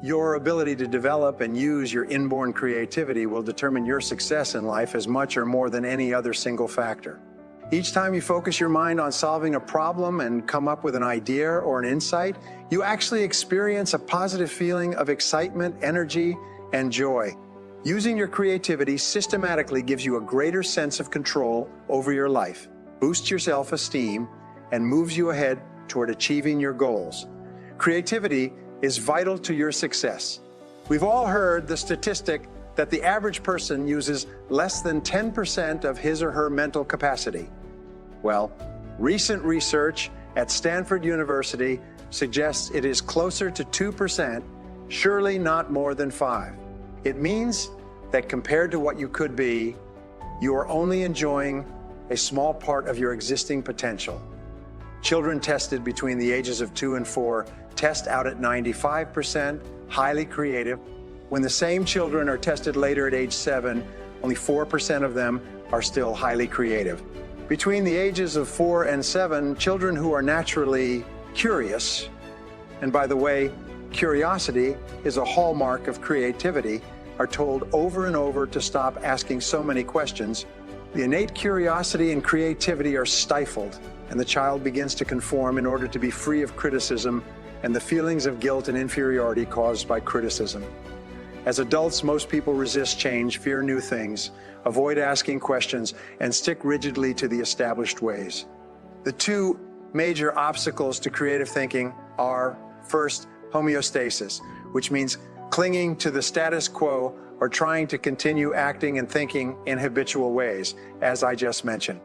Your ability to develop and use your inborn creativity will determine your success in life as much or more than any other single factor. Each time you focus your mind on solving a problem and come up with an idea or an insight, you actually experience a positive feeling of excitement, energy, and joy. Using your creativity systematically gives you a greater sense of control over your life, boosts your self-esteem, and moves you ahead toward achieving your goals. Creativity is vital to your success. We've all heard the statistic that the average person uses less than 10% of his or her mental capacity. Well, recent research at Stanford University suggests it is closer to 2%, surely not more than 5%. It means that compared to what you could be, you are only enjoying a small part of your existing potential. Children tested between the ages of 2 and 4 test out at 95%, highly creative. When the same children are tested later at age 7, only 4% of them are still highly creative. Between the ages of 4 and 7, children who are naturally curious, and by the way, curiosity is a hallmark of creativity, are told over and over to stop asking so many questions. The innate curiosity and creativity are stifled, and the child begins to conform in order to be free of criticism and the feelings of guilt and inferiority caused by criticism. As adults, most people resist change, fear new things, avoid asking questions, and stick rigidly to the established ways. The two major obstacles to creative thinking are, first, homeostasis, which means clinging to the status quo or trying to continue acting and thinking in habitual ways, as I just mentioned.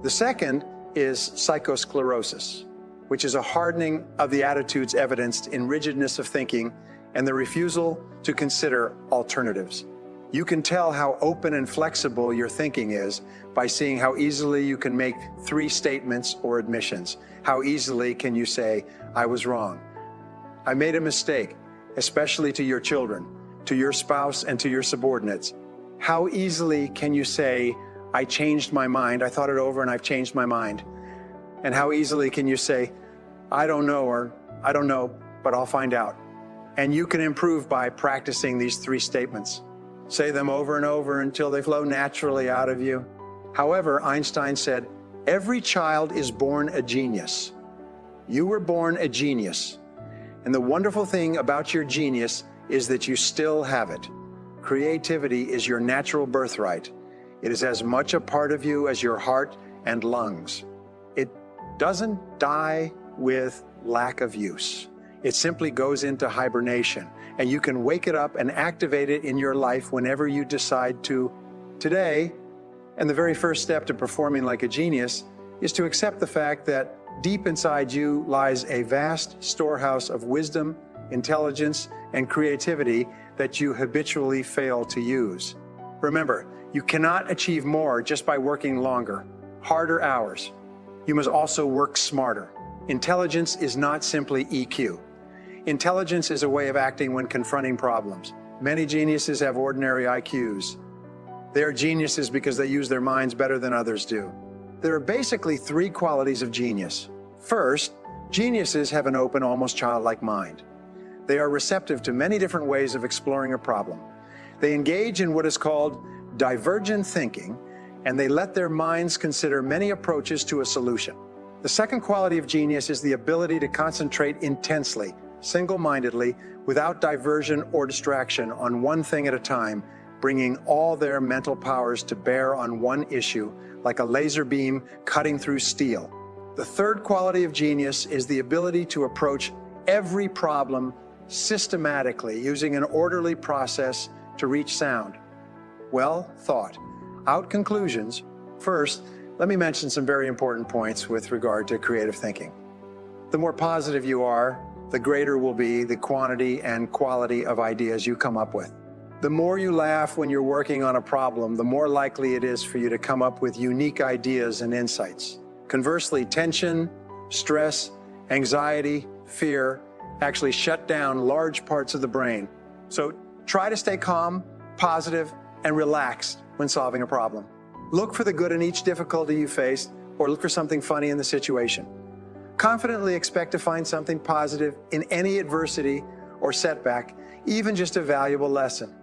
The second is psychosclerosis, which is a hardening of the attitudes evidenced in rigidness of thinking and the refusal to consider alternatives. You can tell how open and flexible your thinking is by seeing how easily you can make 3 statements or admissions. How easily can you say, "I was wrong. I made a mistake," especially to your children, to your spouse, and to your subordinates. How easily can you say, "I changed my mind. I thought it over and I've changed my mind." And how easily can you say, "I don't know," or "I don't know, but I'll find out." And you can improve by practicing these 3 statements. Say them over and over until they flow naturally out of you. However, Einstein said, every child is born a genius. You were born a genius. And the wonderful thing about your genius is that you still have it. Creativity is your natural birthright. It is as much a part of you as your heart and lungs. It doesn't die with lack of use. It simply goes into hibernation, and you can wake it up and activate it in your life whenever you decide to. Today, and the very first step to performing like a genius is to accept the fact that deep inside you lies a vast storehouse of wisdom, intelligence, and creativity that you habitually fail to use. Remember, you cannot achieve more just by working longer, harder hours. You must also work smarter. Intelligence is not simply EQ. Intelligence is a way of acting when confronting problems. Many geniuses have ordinary IQs. They are geniuses because they use their minds better than others do. There are basically 3 qualities of genius. First, geniuses have an open, almost childlike mind. They are receptive to many different ways of exploring a problem. They engage in what is called divergent thinking, and they let their minds consider many approaches to a solution. The second quality of genius is the ability to concentrate intensely, single-mindedly, without diversion or distraction on one thing at a time, bringing all their mental powers to bear on one issue, like a laser beam cutting through steel. The third quality of genius is the ability to approach every problem systematically, using an orderly process to reach sound, well thought out conclusions. First, let me mention some very important points with regard to creative thinking. The more positive you are, the greater will be the quantity and quality of ideas you come up with. The more you laugh when you're working on a problem, the more likely it is for you to come up with unique ideas and insights. Conversely, tension, stress, anxiety, fear actually shut down large parts of the brain. So try to stay calm, positive, and relaxed when solving a problem. Look for the good in each difficulty you face, or look for something funny in the situation. Confidently expect to find something positive in any adversity or setback, even just a valuable lesson.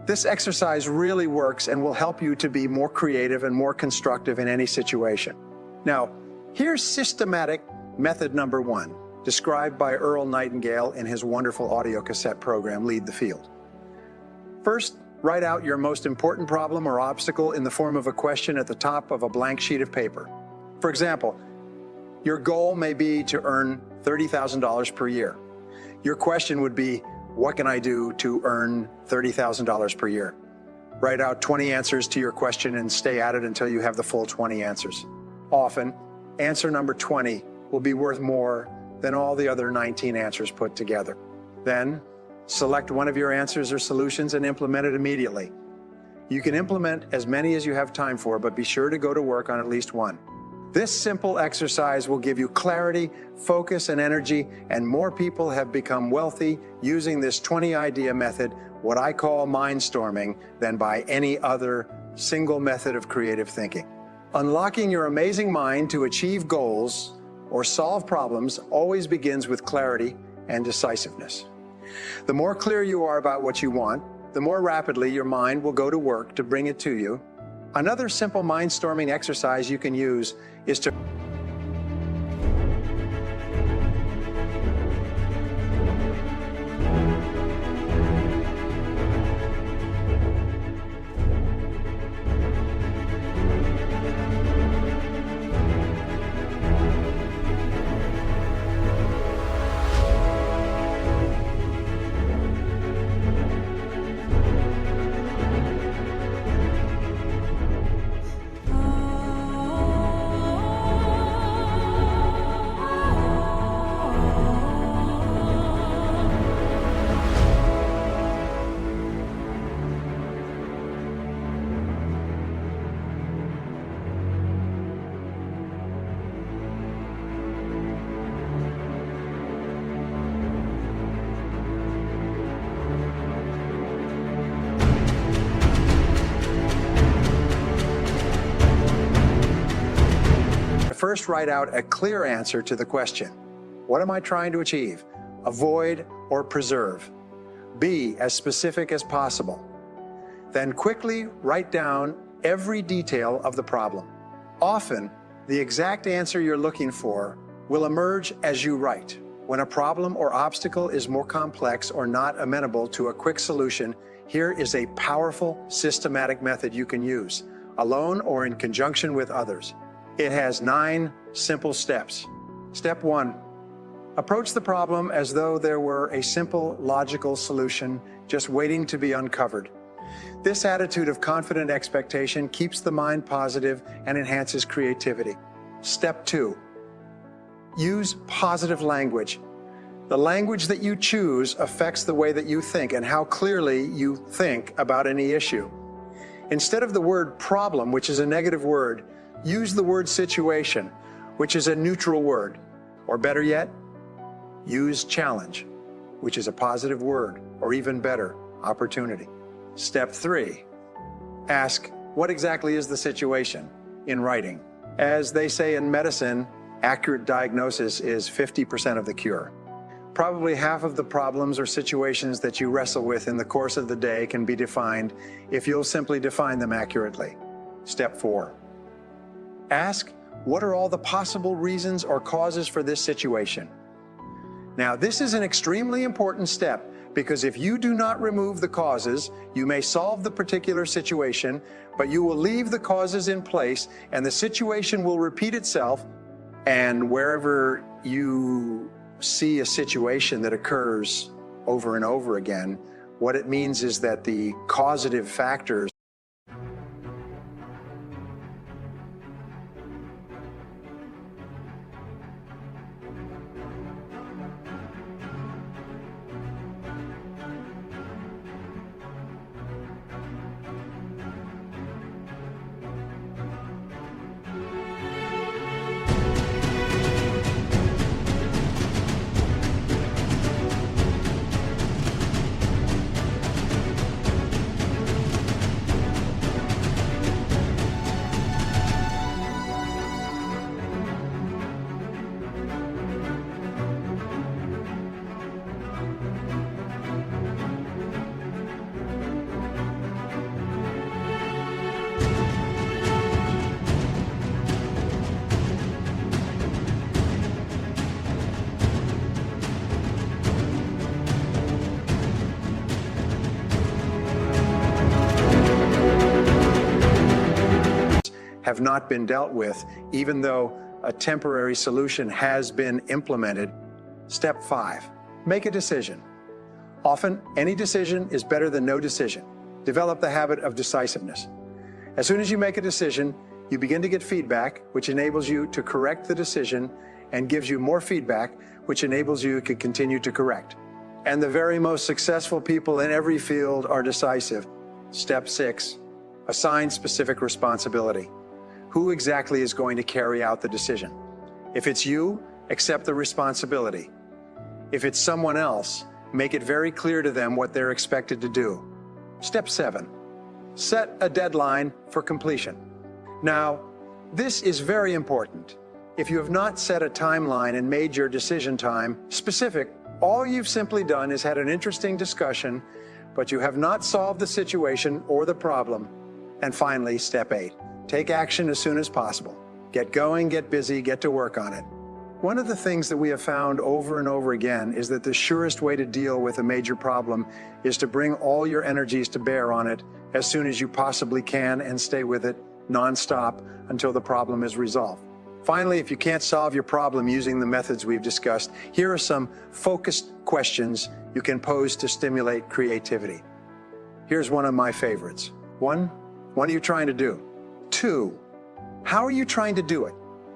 This exercise really works and will help you to be more creative and more constructive in any situation. Now, here's systematic method number 1, described by Earl Nightingale in his wonderful audio cassette program, Lead the Field. First, write out your most important problem or obstacle in the form of a question at the top of a blank sheet of paper. For example, your goal may be to earn $30,000 per year. Your question would be, what can I do to earn $30,000 per year? Write out 20 answers to your question and stay at it until you have the full 20 answers. Often, answer number 20 will be worth more than all the other 19 answers put together. Then, select one of your answers or solutions and implement it immediately. You can implement as many as you have time for, but be sure to go to work on at least one. This simple exercise will give you clarity, focus, and energy, and more people have become wealthy using this 20-idea method, what I call mindstorming, than by any other single method of creative thinking. Unlocking your amazing mind to achieve goals or solve problems always begins with clarity and decisiveness. The more clear you are about what you want, the more rapidly your mind will go to work to bring it to you. Another simple mindstorming exercise you can use is to first write out a clear answer to the question. What am I trying to achieve? Avoid or preserve. Be as specific as possible. Then quickly write down every detail of the problem. Often, the exact answer you're looking for will emerge as you write. When a problem or obstacle is more complex or not amenable to a quick solution, here is a powerful, systematic method you can use, alone or in conjunction with others. It has 9 simple steps. Step 1, approach the problem as though there were a simple, logical solution just waiting to be uncovered. This attitude of confident expectation keeps the mind positive and enhances creativity. Step 2, use positive language. The language that you choose affects the way that you think and how clearly you think about any issue. Instead of the word problem, which is a negative word, use the word situation, which is a neutral word. Or better yet, use challenge, which is a positive word, or even better, opportunity. Step 3, ask, what exactly is the situation in writing? As they say in medicine, accurate diagnosis is 50% of the cure. Probably half of the problems or situations that you wrestle with in the course of the day can be defined if you'll simply define them accurately. Step 4, ask, what are all the possible reasons or causes for this situation? Now, this is an extremely important step because if you do not remove the causes, you may solve the particular situation, but you will leave the causes in place and the situation will repeat itself. And wherever you see a situation that occurs over and over again, what it means is that the causative factors have not been dealt with, even though a temporary solution has been implemented. Step 5, make a decision. Often, any decision is better than no decision. Develop the habit of decisiveness. As soon as you make a decision, you begin to get feedback, which enables you to correct the decision and gives you more feedback, which enables you to continue to correct. And the very most successful people in every field are decisive. Step 6, assign specific responsibility. Who exactly is going to carry out the decision? If it's you, accept the responsibility. If it's someone else, make it very clear to them what they're expected to do. Step 7, set a deadline for completion. Now, this is very important. If you have not set a timeline and made your decision time specific, all you've simply done is had an interesting discussion, but you have not solved the situation or the problem. And finally, step 8, take action as soon as possible. Get going, get busy, get to work on it. One of the things that we have found over and over again is that the surest way to deal with a major problem is to bring all your energies to bear on it as soon as you possibly can and stay with it nonstop until the problem is resolved. Finally, if you can't solve your problem using the methods we've discussed, here are some focused questions you can pose to stimulate creativity. Here's one of my favorites. 1, what are you trying to do? 2, how are you trying to do it?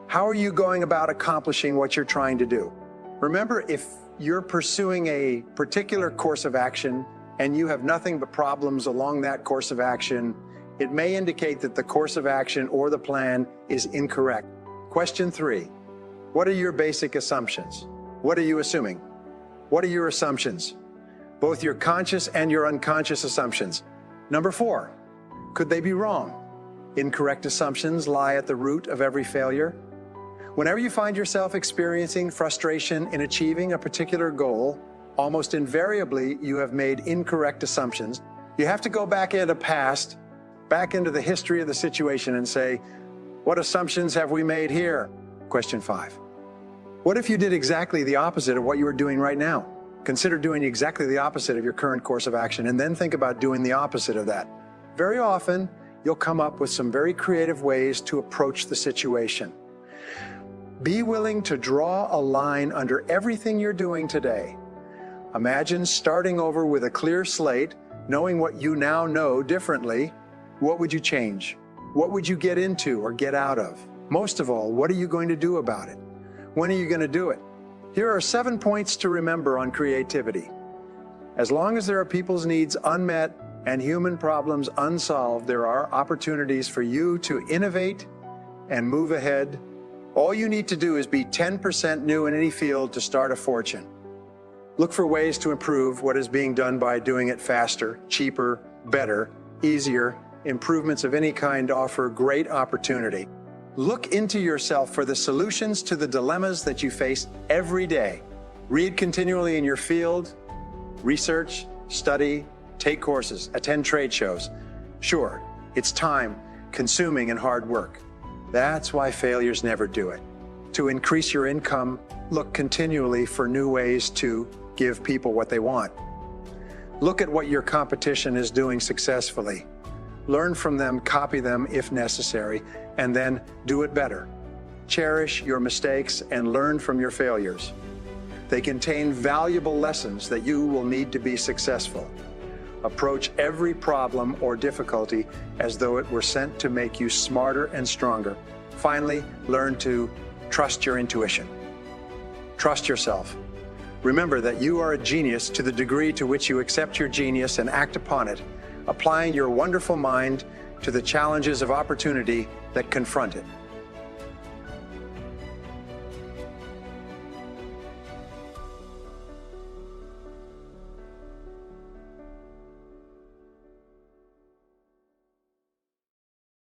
How are you going about accomplishing what you're trying to do? Remember, if you're pursuing a particular course of action and you have nothing but problems along that course of action, it may indicate that the course of action or the plan is incorrect. Question 3, what are your basic assumptions? What are you assuming? What are your assumptions? Both your conscious and your unconscious assumptions. Number 4, could they be wrong? Incorrect assumptions lie at the root of every failure. Whenever you find yourself experiencing frustration in achieving a particular goal, almost invariably you have made incorrect assumptions. You have to go back into the history of the situation and say, what assumptions have we made here? Question 5. What if you did exactly the opposite of what you are doing right now? Consider doing exactly the opposite of your current course of action and then think about doing the opposite of that. Very often, you'll come up with some very creative ways to approach the situation. Be willing to draw a line under everything you're doing today. Imagine starting over with a clear slate, knowing what you now know differently. What would you change? What would you get into or get out of? Most of all, what are you going to do about it? When are you going to do it? Here are 7 points to remember on creativity. As long as there are people's needs unmet and human problems unsolved, there are opportunities for you to innovate and move ahead. All you need to do is be 10% new in any field to start a fortune. Look for ways to improve what is being done by doing it faster, cheaper, better, easier. Improvements of any kind offer great opportunity. Look into yourself for the solutions to the dilemmas that you face every day. Read continually in your field, research, study, take courses, attend trade shows. Sure, it's time, consuming, and hard work. That's why failures never do it. To increase your income, look continually for new ways to give people what they want. Look at what your competition is doing successfully. Learn from them, copy them if necessary, and then do it better. Cherish your mistakes and learn from your failures. They contain valuable lessons that you will need to be successful. Approach every problem or difficulty as though it were sent to make you smarter and stronger. Finally, learn to trust your intuition. Trust yourself. Remember that you are a genius to the degree to which you accept your genius and act upon it, applying your wonderful mind to the challenges of opportunity that confront it.